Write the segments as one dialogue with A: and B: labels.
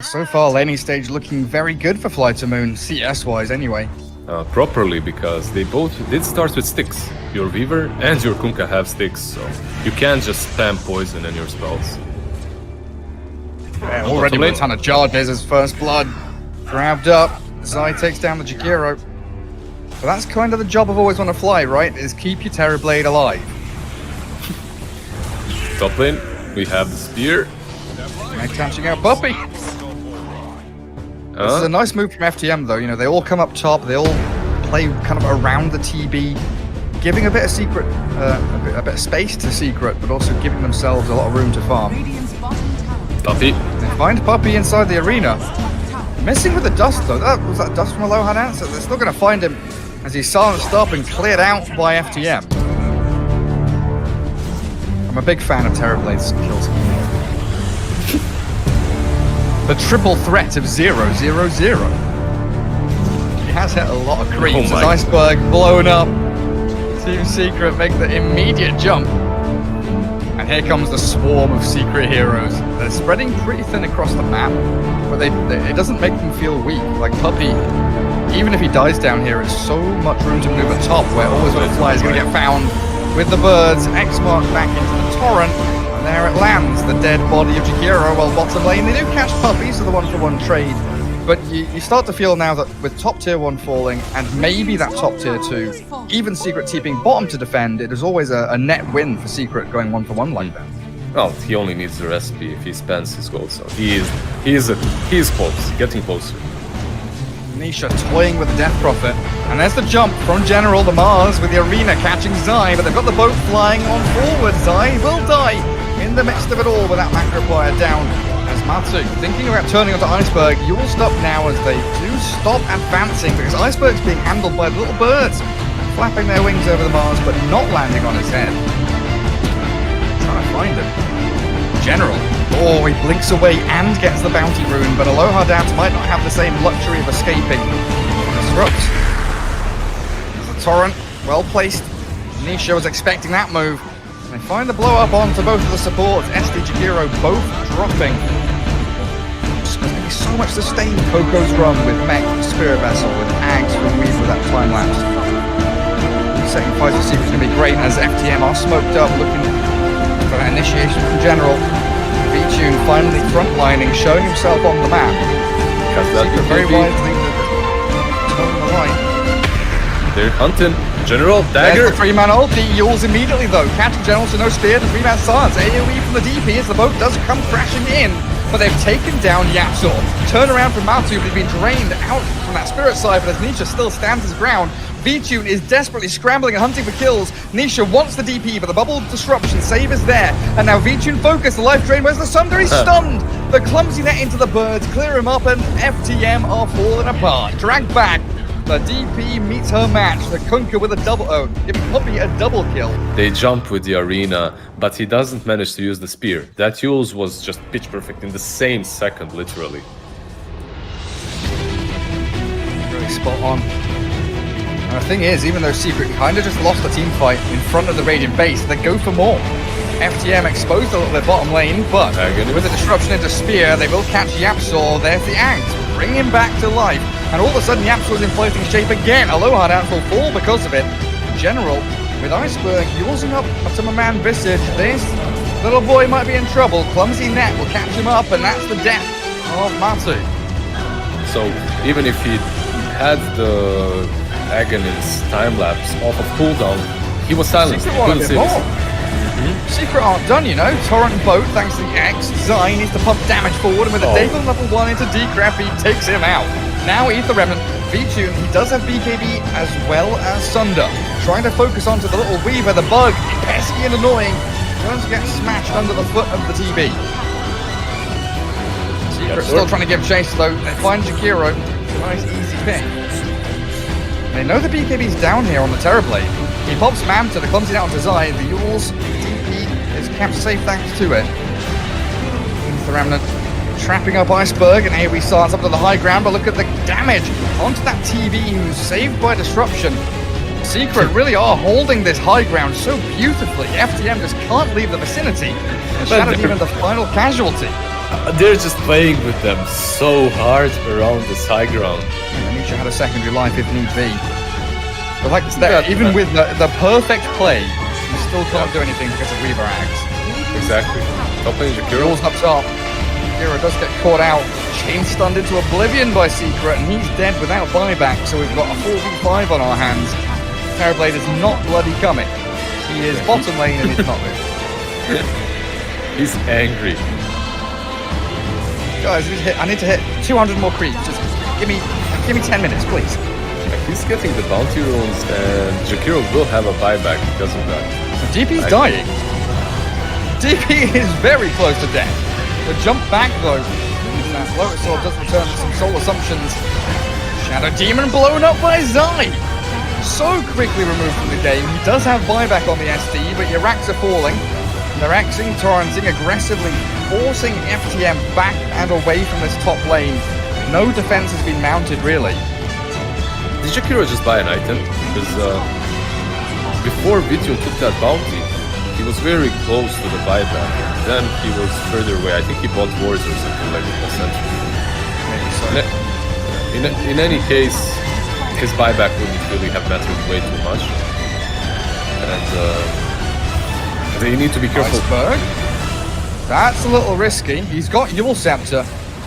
A: So far, laning stage looking very good for FlyToMoon, CS-wise anyway.
B: Properly, because they both did start with sticks. Your Weaver and your Kunkka have sticks, so you can't just spam poison in your spells.
A: Yeah, already with a ton of charges as first blood grabbed up. Zai takes down the Jakiro. But that's kind of the job of always on a fly, right? Is keep your Terrorblade alive.
B: Top lane, we have the spear.
A: And catching out Puppy. This is a nice move from FTM though, you know, they all come up top, they all play kind of around the TB, giving a bit of secret, a bit of space to secret, but also giving themselves a lot of room to farm.
B: Puppy.
A: They find Puppy inside the arena. Missing with the dust though, was that dust from a Lohan answer? They're still going to find him as he's silenced up and cleared out by FTM. I'm a big fan of Terrorblade's kills. The triple threat of 0-0-0. He has hit a lot of creeps as Iceberg blown up. Team Secret make the immediate jump. And here comes the swarm of secret heroes. They're spreading pretty thin across the map, but it doesn't make them feel weak. Like Puppy, even if he dies down here, it's so much room to maneuver top, where always when a fly is going to get found with the birds. X mark back into the torrent. There it lands, the dead body of Jakiro, while bottom lane they do catch Puppy, so the one-for-one trade. But you start to feel now that with top tier 1 falling, and maybe that top tier 2, even Secret TPing bottom to defend, it is always a net win for Secret going 1-for-1 like that.
B: Well, he only needs the recipe if he spends his gold, so he is close, getting closer.
A: Nisha toying with Death Prophet, and there's the jump from General the Mars with the arena catching Zai, but they've got the boat flying on forward. Zai will die in the midst of it all with that Macroplier down. As Matsu thinking about turning onto Iceberg, you'll stop now as they do stop advancing because Iceberg's being handled by the little birds, flapping their wings over the Mars but not landing on his head. Trying to find him. General. Oh, he blinks away and gets the bounty rune, but Aloha Dance might not have the same luxury of escaping. Disrupt. There's a torrent, well placed. Nisha was expecting that move. They find the blow up onto both of the supports. SD Jakiro both dropping. There's going to be so much sustained Coco's run with Mech, Spirit Vessel, with Ags from Weave with that time lapse. Second fight for Secret's going to be great as FTM are smoked up, looking for that initiation from General. V-Tune finally frontlining, showing himself on the map. Secret very wisely towing the line.
B: They're hunting. General, dagger.
A: There's the 3-man ulti, Yules immediately though. Catching General to no spear, the 3-man silence. AoE from the DP as the boat does come crashing in. But they've taken down Yapsor. Turn around from Matsu, but he's been drained out from that spirit side, but as Nisha still stands his ground. V-Tune is desperately scrambling and hunting for kills. Nisha wants the DP, but the bubble disruption save is there. And now V-Tune focus, the life drain, where's the Sunder? He's stunned. The clumsy net into the birds, clear him up, and FTM are falling apart. Dragged back. The DP meets her match. The Kunkka with a double, giving Puppy a double kill.
B: They jump with the arena, but he doesn't manage to use the spear. That Yules was just pitch perfect in the same second, literally.
A: Really spot on. And the thing is, even though Secret kind of just lost the team fight in front of the Radiant base, they go for more. FTM exposed a little bit bottom lane, but with the disruption into Spear, they will catch Yapsor. There's the Axe, bring him back to life. And all of a sudden, Yapsor's in floating shape again. Aloha Dance will fall because of it. General, with Iceberg using up to my man Visage, this little boy might be in trouble. Clumsy net will catch him up, and that's the death of Matsu.
B: So, even if he had the Aghanim time-lapse off of cooldown, he was silent.
A: Secret aren't done, you know. Torrent and boat, thanks to the X. Zai needs to pump damage forward, and with a Dagon level 1 into Decrap, he takes him out. Now Ether Remnant, V-Tune, he does have BKB as well as Sunder. Trying to focus onto the little Weaver, the bug, pesky and annoying. Going to get smashed under the foot of the TB. Secret still trying to give chase though. They find Jakiro. Nice easy pick. They know the BKB's down here on the Terrorblade. He pops Manta, the clumsy down to Zai. The Yules DP is kept safe thanks to it. The Remnant trapping up Iceberg, and here we silence up to the high ground, but look at the damage onto that TV who's saved by disruption. Secret really are holding this high ground so beautifully. FTM just can't leave the vicinity. Shadowed even the final casualty.
B: They're just playing with them so hard around this high ground.
A: Nisha had a secondary life if need be. But like that, even with the perfect play, you still can't do anything because of Weaver Axe.
B: Exactly. Top lane Jakiro.
A: Rolls up top. Jakiro does get caught out. Chain stunned into oblivion by Secret, and he's dead without buyback, so we've got a 4v5 on our hands. Terrorblade is not bloody coming. He is bottom lane and he's not moving.
B: He's angry.
A: Guys, I need to hit 200 more creeps. Just give me 10 minutes, please.
B: He's getting the bounty runes, and Jakiro will have a buyback because of that.
A: DP's dying. DP is very close to death. The jump back though. Lotus Sword does return to some soul assumptions. Shadow Demon blown up by Zai. So quickly removed from the game. He does have buyback on the SD, but your racks are falling. They're axing, torrenting aggressively, forcing FTM back and away from this top lane. No defense has been mounted really.
B: Did Jakiro just buy an item? Because before Vition took that bounty, he was very close to the buyback. Then he was further away. I think he bought wards or something like that.
A: Maybe so.
B: In any case, his buyback wouldn't really have mattered way too much. And they need to be careful.
A: Iceberg. That's a little risky. He's got Yule Scepter.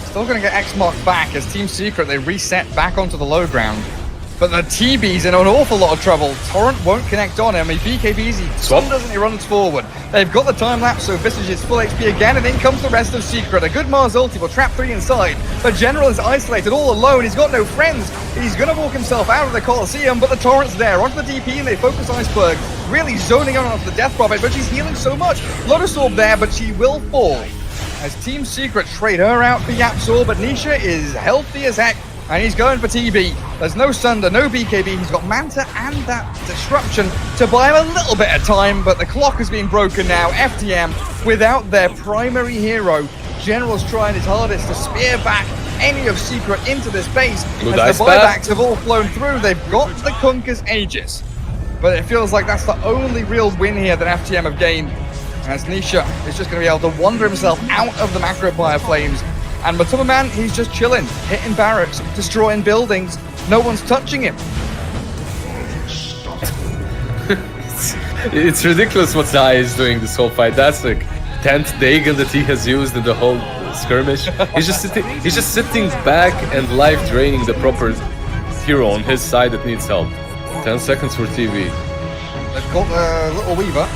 A: Still going to get X marked back as Team Secret, they reset back onto the low ground. But the TB's in an awful lot of trouble. Torrent won't connect on him. He BKBs, he doesn't, he runs forward. They've got the time lapse, so Visage is full HP again, and in comes the rest of Secret. A good Mars ulti will trap 3 inside. The General is isolated all alone. He's got no friends. He's going to walk himself out of the Colosseum, but the Torrent's there. Onto the DP, and they focus Iceberg. Really zoning on onto the Death Prophet, but she's healing so much. Lotus Orb there, but she will fall. As Team Secret trade her out for Yapzor, but Nisha is healthy as heck. And he's going for TB. There's no Sunder, no BKB. He's got Manta and that Disruption to buy him a little bit of time, but the clock has been broken now. FTM, without their primary hero, General's trying his hardest to spear back any of Secret into this base. As the buybacks have all flown through, they've got the Kunka's Aegis. But it feels like that's the only real win here that FTM have gained. As Nisha is just going to be able to wander himself out of the macro fire flames. And Matuma Man, he's just chilling, hitting barracks, destroying buildings. No one's touching him.
B: It's ridiculous what Zai is doing this whole fight. That's like 10th Dagon that he has used in the whole skirmish. He's just sitting back and life draining the proper hero on his side that needs help. 10 seconds for TV.
A: They've got the little Weaver.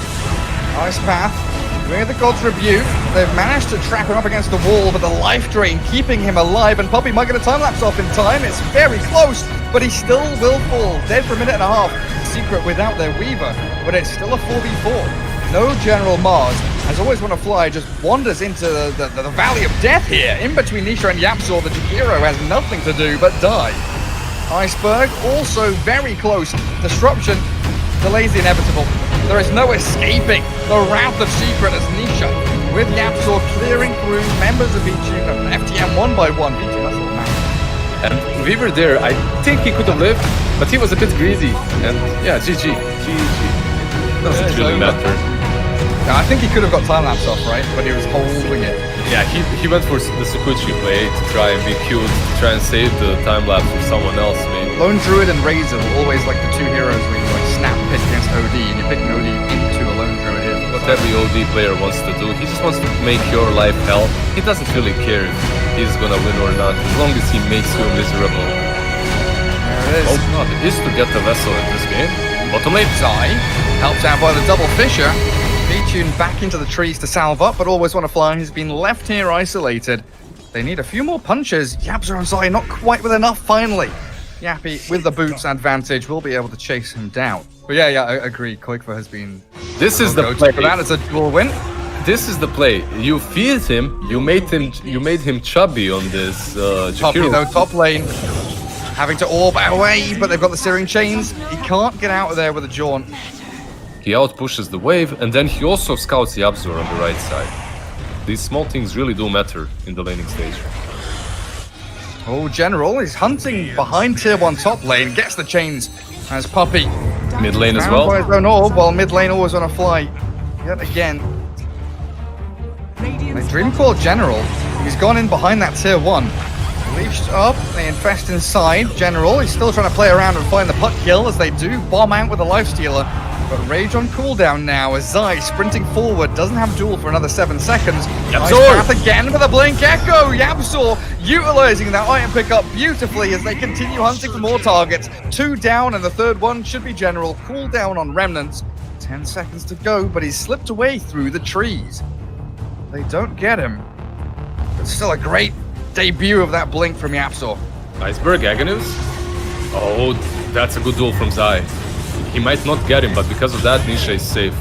A: Ice Path. With the God's Rebuke, they've managed to trap him up against the wall, but the life drain keeping him alive, and Puppy might get a time-lapse off in time. It's very close, but he still will fall. Dead for a minute and a half. Secret without their Weaver, but it's still a 4v4. No General Mars, as Always Wanna Fly, just wanders into the Valley of Death here. In between Nisha and Yapzor, the Jakiro has nothing to do but die. Iceberg also very close. Disruption delays the inevitable. There is no escaping the wrath of Secret as Nisha, with Yapzor clearing through members of Vici, FTM one by one. Vici, that's a little man.
B: And Weaver there, I think he could have lived, but he was a bit greedy. And yeah, GG. Doesn't really matter.
A: Yeah, I think he could have got time-lapse off, right? But he was holding it.
B: Yeah, he went for the Sukuchi play to try and be cute, to try and save the time-lapse for someone else, maybe.
A: Lone Druid and Razor were always like the two heroes where you like snap pick against OD, and you pick an OD into a Lone Druid here.
B: What every OD player wants to do, he just wants to make your life hell. He doesn't really care if he's gonna win or not, as long as he makes you miserable.
A: There it is.
B: Oh god, it is to get the vessel in this game. Bottom lane.
A: Zai, helped out by the double Fisher. V-Tune back into the trees to salve up, but Always Wanna Fly has been left here isolated. They need a few more punches. Yapzor and Zai not quite with enough finally. Yappy, with the boots advantage, will be able to chase him down. But yeah, I agree. Koikva has been...
B: This is the play.
A: For that, it's a dual win.
B: This is the play. You feed him, you made him chubby on this
A: Poppy
B: Jakiro.
A: though, top lane. Having to orb away, but they've got the Searing Chains. He can't get out of there with a jaunt.
B: He outpushes the wave, and then he also scouts the Yapzor on the right side. These small things really do matter in the laning stage.
A: Oh, General is hunting behind tier 1 top lane, gets the chains as Puppy.
B: Mid lane as
A: Found
B: well.
A: by his own orb, while mid lane Always Wanna Fly. Yet again. They Dreamcore General He's gone in behind that tier 1. Leashed up, they infest inside. General, he's still trying to play around and find the putt kill as they do bomb out with a lifestealer. But Rage on cooldown now as Zai sprinting forward, doesn't have duel for another 7 seconds. Nice path again with a Blink Echo. YapzOr utilizing that item pickup beautifully as they continue hunting for more targets. 2 down and the third one should be General. Cooldown on Remnants. 10 seconds to go, but he's slipped away through the trees. They don't get him. But still a great debut of that Blink from YapzOr.
B: Iceberg Agonus? Oh, that's a good duel from Zai. He might not get him, but because of that, Nisha is safe.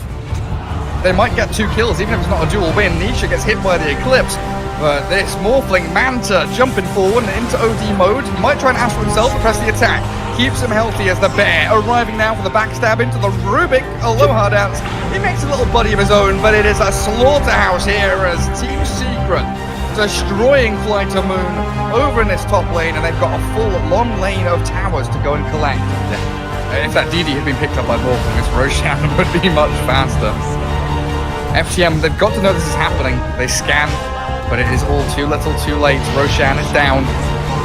A: They might get 2 kills, even if it's not a dual win. Nisha gets hit by the Eclipse, but this Morphling Manta jumping forward and into OD mode. He might try and Astral himself and press the attack. Keeps him healthy as the Bear arriving now for the backstab into the Rubik Aloha dance. He makes a little buddy of his own, but it is a slaughterhouse here as Team Secret destroying FlyToMoon over in this top lane, and they've got a full long lane of towers to go and collect. If that DD had been picked up by Morphling, this Roshan would be much faster. FTM, they've got to know this is happening. They scan, but it is all too little too late. Roshan is down.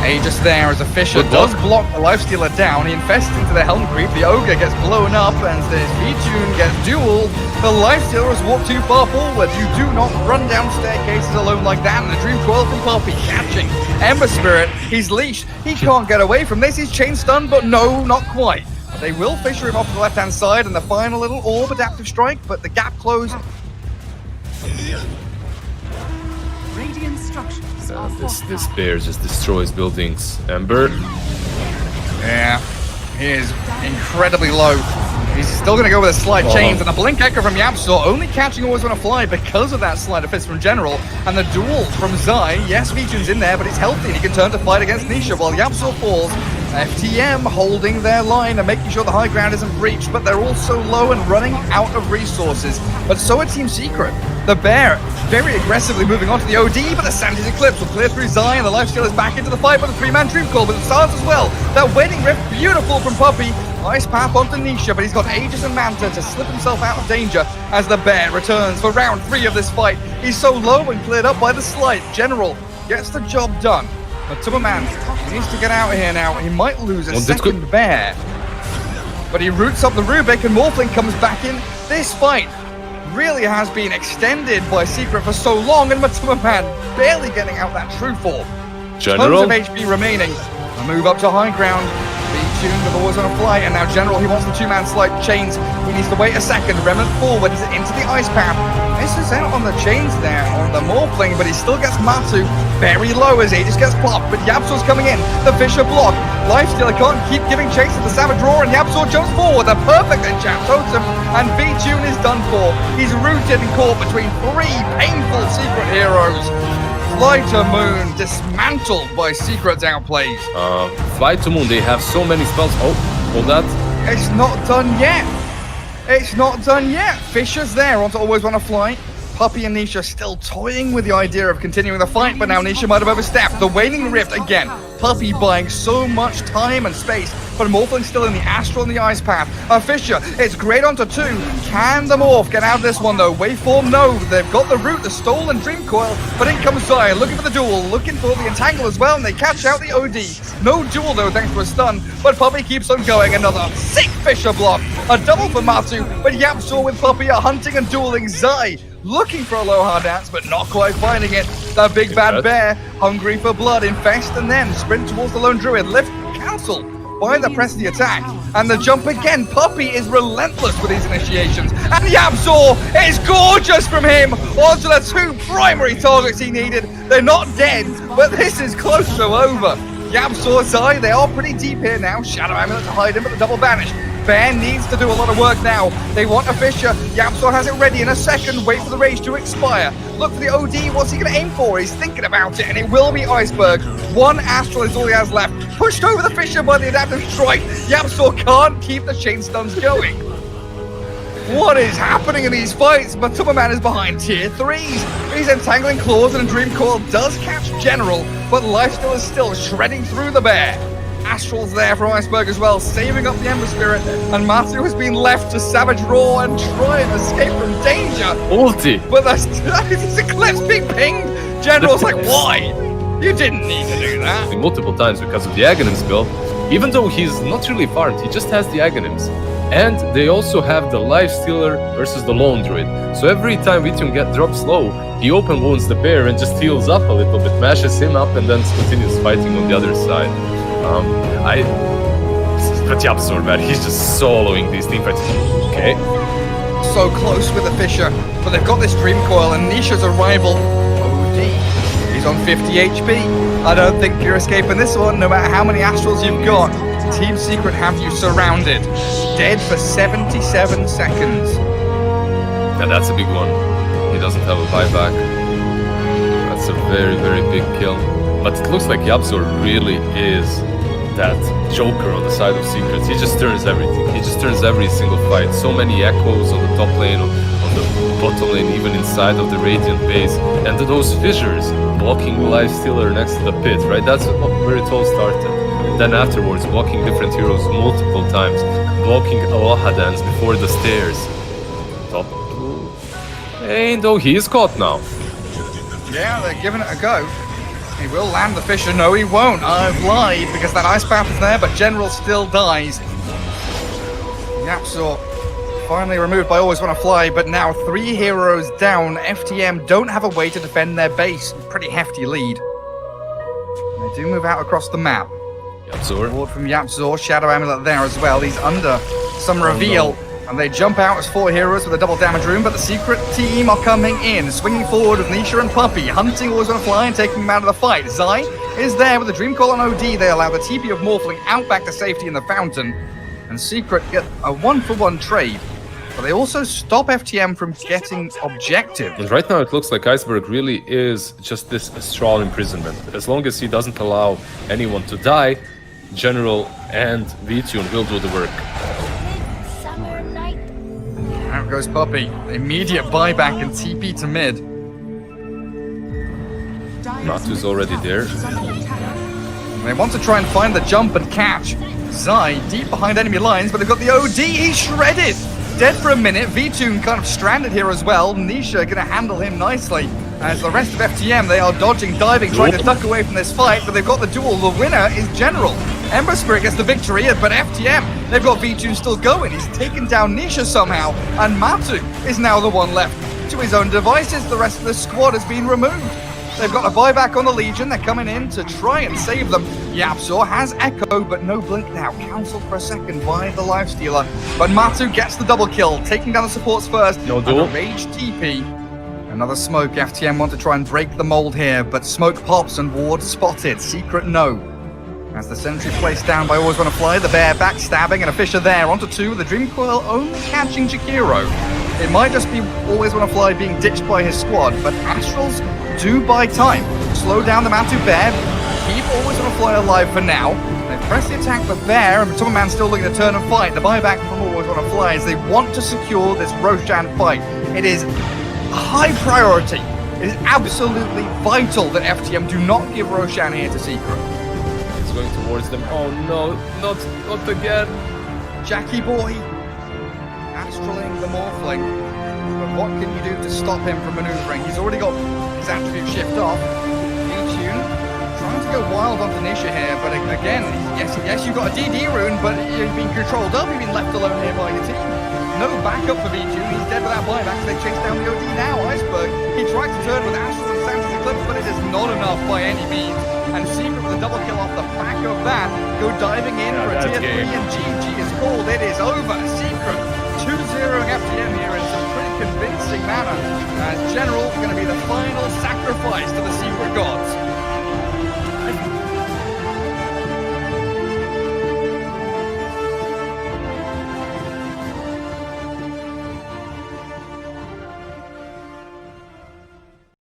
A: Aegis there as a Fisher does block the lifestealer down. He infests into the Helm Creep. The Ogre gets blown up and this V-Tune gets dueled. The lifestealer has walked too far forward. You do not run down staircases alone like that. And the Dream Coil from Poppy catching Ember Spirit. He's leashed. He can't get away from this. He's chain stunned, but no, not quite. They will Fisher him off to the left-hand side, and the final little orb adaptive strike, but the gap closed.
C: Radiant structures.
B: This bear just destroys buildings. Ember.
A: Yeah, he is incredibly low. He's still going to go with a slide chains, and a Blink Echo from YapzOr, only catching Always Wanna Fly because of that Sleight of Fist from General, and the duel from Zai. Yes, V-Tune's in there, but he's healthy, and he can turn to fight against Nisha while YapzOr falls. FTM holding their line and making sure the high ground isn't breached, but they're also low and running out of resources. But so are Team Secret. The Bear very aggressively moving on to the OD, but the Sandy's Eclipse will clear through Zai, and the lifesteal is back into the fight, but the 3-man Dream Call, but the stars as well. That Wedding Rift, beautiful from Puppy. Nice path onto Nisha, but he's got Aegis and Manta to slip himself out of danger as the Bear returns for round 3 of this fight. He's so low and cleared up by the Slight. General gets the job done. But Tummerman needs to get out of here now. He might lose a second Bear. But he roots up the Rubik and Morphling comes back in. This fight really has been extended by Secret for so long, and Tummerman barely getting out that true form.
B: General?
A: Tons of HP remaining. A move up to high ground. V-Tune with Always Wanna Fly, and now General, he wants the 2-man slide chains. He needs to wait a second. Remnant forward into the ice path. Misses out on the chains there on the Morphling, but he still gets Matsu very low as Aegis gets popped, but YapzOr's coming in. The Fisher block. Lifestealer can't keep giving chase to the Savage Roar, and YapzOr jumps forward. The perfect enchant totem, and V-Tune is done for. He's rooted and caught between 3 painful Secret heroes. FlyToMoon dismantled by Secret's outplays.
B: FlyToMoon, they have so many spells. Oh, hold that.
A: It's not done yet. It's not done yet. Fisher's there onto Always Wanna Fly. Puppy and Nisha still toying with the idea of continuing the fight, but now Nisha might have overstepped. The Waning Rift again. Puppy buying so much time and space, but Morphling still in the Astral and the Ice Path. Fisher, it's great onto 2. Can the Morph get out of this one though? Waveform, no. They've got the root, the stolen Dream Coil, but in comes Zai, looking for the duel, looking for the Entangle as well, and they catch out the OD. No duel though, thanks to a stun, but Puppy keeps on going. Another sick Fisher block. A double for Matsu, but YapzOr with Puppy are hunting and dueling Zai. Looking for a Aloha dance, but not quite finding it. The big bad Bear, hungry for blood, infest and then sprint towards the Lone Druid. Lift, cancel by the press the attack. And the jump again. Puppy is relentless with these initiations. And YapzOr is gorgeous from him onto the 2 primary targets he needed. They're not dead, but this is close to over. YapzOr, Zai, they are pretty deep here now. Shadow Amulet to hide him, but the double banish. Bear needs to do a lot of work now. They want a Fisher. YapzOr has it ready in a second. Wait for the rage to expire. Look for the OD. What's he going to aim for? He's thinking about it, and it will be Iceberg. 1 Astral is all he has left. Pushed over the Fisher by the adaptive strike. YapzOr can't keep the chain stuns going. What is happening in these fights? But Tummerman is behind tier 3s. He's entangling claws, and a Dream Coil does catch General, but Lifesteal is still shredding through the Bear. Astral's there from Iceberg as well, saving up the Ember Spirit, and Matu has been left to Savage Roar and try and escape from danger.
B: Ulti!
A: But this Eclipse being pinged. General's like, why? You didn't need to do that.
B: Multiple times because of the Aghanim spell. Even though he's not really farmed, he just has the Aghanims. And they also have the Lifestealer versus the Lone Druid. So every time Vitun drops low, he open wounds the bear and just heals up a little bit, mashes him up, and then continues fighting on the other side. But Yapzor, man, he's just soloing these teamfights. Okay.
A: So close with the Fisher, but they've got this Dream Coil, and Nisha's arrival. OD. He's on 50 HP. I don't think you're escaping this one, no matter how many Astrals you've got. Team Secret have you surrounded. Dead for 77 seconds.
B: And that's a big one. He doesn't have a buyback. That's a very, very big kill. But it looks like Yapzor really is that Joker on the side of Secrets. He just turns everything. He just turns every single fight. So many echoes on the top lane, on the bottom lane, even inside of the Radiant base. And those fissures blocking the Lifestealer next to the pit, right? That's where it all started. Then afterwards, blocking different heroes multiple times. Blocking Aloha Dance before the stairs. Top 2. And though he is caught now.
A: Yeah, they're giving it a go. He will land the Fisher. No, he won't. I've lied because that Ice Path is there, but General still dies. Yapzor finally removed by Always Wanna Fly, but now 3 heroes down. FTM don't have a way to defend their base. Pretty hefty lead. They do move out across the map.
B: Yapzor.
A: Ward from Yapzor, Shadow Amulet there as well. He's under some reveal. And they jump out as 4 heroes with a double damage rune, but the Secret team are coming in, swinging forward with Nisha and Puppey, hunting Always Wanna Fly and taking him out of the fight. Zai is there with the Dream Call on OD. They allow the TP of Morphling out back to safety in the fountain, and Secret get a 1-for-1 trade. But they also stop FTM from getting objective.
B: And right now it looks like Iceberg really is just this astral imprisonment. As long as he doesn't allow anyone to die, General and Vitun will do the work.
A: Out goes Puppey. Immediate buyback and TP to mid.
B: Matu's already there.
A: They want to try and find the jump and catch. Zai deep behind enemy lines, but they've got the OD. He's shredded. Dead for a minute. Vitun kind of stranded here as well. Nisha gonna handle him nicely. As the rest of FTM, they are dodging, diving, trying to duck away from this fight, but they've got the duel. The winner is General. Ember Spirit gets the victory, but FTM, they've got Vitun still going. He's taken down Nisha somehow, and Matu is now the one left to his own devices. The rest of the squad has been removed. They've got a buyback on the Legion. They're coming in to try and save them. Yapzor has Echo, but no blink now. Cancelled for a second by the Lifestealer. But Matu gets the double kill, taking down the supports first.
B: No duel.
A: Rage TP. Another smoke. FTM want to try and break the mold here, but smoke pops and Ward spotted. Secret no. As the sentry placed down by Always Wanna Fly, the bear backstabbing and a Fisher there. Onto 2, the Dream Coil only catching Jakiro. It might just be Always Wanna Fly being ditched by his squad, but Astrals do buy time. Slow down the Matu bear, keep Always Wanna Fly alive for now. They press the attack for bear, and Tomaman still looking to turn and fight. The buyback from Always Wanna Fly is they want to secure this Roshan fight. It is a high priority. It is absolutely vital that FTM do not give Roshan here to Secret.
B: Going towards them. Oh no, not again.
A: Jackie boy, astraling the Morphling. But what can you do to stop him from maneuvering? He's already got his attribute shift off. Tune trying to go wild onto Nisha here, but again, yes, you've got a DD rune, but you've been controlled up, you've been left alone here by your team. No backup for V2, he's dead without buyback, so they chase down the OD now. Iceberg, he tried to turn with Astral and Santa's Eclipse, but it is not enough by any means. And Secret with a double kill off the back of that, go diving in for a tier 3, and GG is called. It is over. Secret 2-0ing FTM here in some pretty convincing manner. As General going to be the final sacrifice to the Secret Gods.